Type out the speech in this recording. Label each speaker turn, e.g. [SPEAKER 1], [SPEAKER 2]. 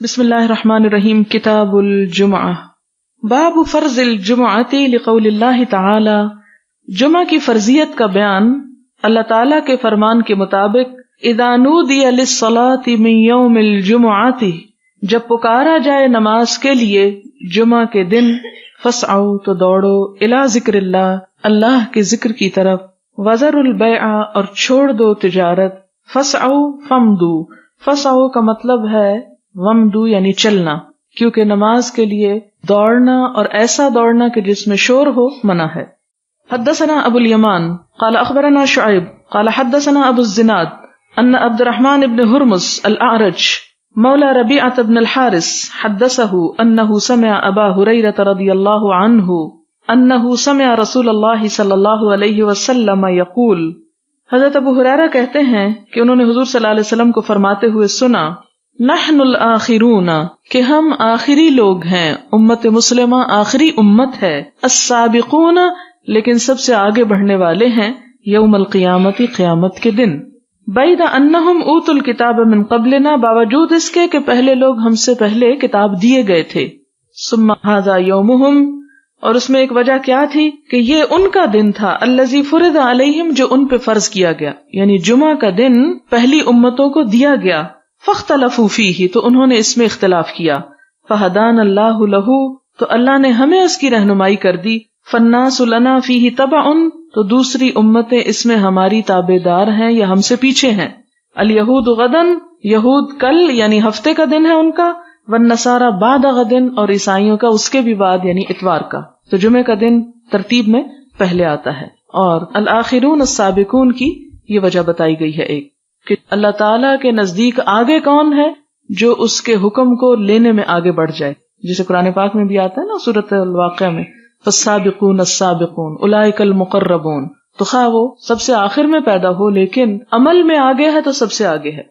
[SPEAKER 1] بسم اللہ الرحمن الرحیم. کتاب الجمعہ. باب فرض الجمعۃ لقول اللہ تعالی. جمعہ کی فرضیت کا بیان اللہ تعالی کے فرمان کے مطابق اذا نودی للصلاۃ من یوم الجمعۃ، جب پکارا جائے نماز کے لیے جمعہ کے دن، فاسعوا تو دوڑو، الی ذکر اللہ، اللہ کے ذکر کی طرف، وذروا البیع اور چھوڑ دو تجارت، فاسعوا فامضوا. فاسعوا کا مطلب ہے ومدو یعنی چلنا، کیونکہ نماز کے لیے دوڑنا اور ایسا دوڑنا کہ جس میں شور ہو منع ہے. حدثنا ابو الیمان قال اخبرنا شعیب قال حدثنا ابو الزناد ان عبد الرحمن بن ہرمز الاعرج مولى ربيعة بن الحارث حدثه انه سمع ابا هريرة رضي الله عنه انه سمع رسول الله صلی اللہ علیہ وسلم يقول. حضرت ابو ہریرہ کہتے ہیں کہ انہوں نے حضور صلی اللہ علیہ وسلم کو فرماتے ہوئے سنا، نحن الآخرون، کہ ہم آخری لوگ ہیں، امت مسلمہ آخری امت ہے، السابقون، لیکن سب سے آگے بڑھنے والے ہیں، یوم القیامت، قیامت کے دن. بعید انہم اوتوا الکتاب من قبلنا، باوجود اس کے کہ پہلے لوگ ہم سے پہلے کتاب دیے گئے تھے. ثم ھذا یومہم، اور اس میں ایک وجہ کیا تھی کہ یہ ان کا دن تھا، الذی فرض علیہم، جو ان پہ فرض کیا گیا، یعنی جمعہ کا دن پہلی امتوں کو دیا گیا. فاختلفوا فیہ، تو انہوں نے اس میں اختلاف کیا. فہدانا اللہ لہ، تو اللہ نے ہمیں اس کی رہنمائی کر دی. فالناس لنا فیہ تبع، تو دوسری امتیں اس میں ہماری تابع دار ہیں یا ہم سے پیچھے ہیں. الیہود غدا، یہود کل یعنی ہفتے کا دن ہے ان کا، والنصارى بعد غد، اور عیسائیوں کا اس کے بھی بعد یعنی اتوار کا. تو جمعے کا دن ترتیب میں پہلے آتا ہے. اور الآخرون السابقون کی یہ وجہ بتائی گئی ہے ایک، کہ اللہ تعالیٰ کے نزدیک آگے کون ہے، جو اس کے حکم کو لینے میں آگے بڑھ جائے، جسے قرآن پاک میں بھی آتا ہے نا سورۃ الواقعہ میں، فالسابقون السابقون اولئک المقربون. تو خواہ وہ سب سے آخر میں پیدا ہو لیکن عمل میں آگے ہے تو سب سے آگے ہے.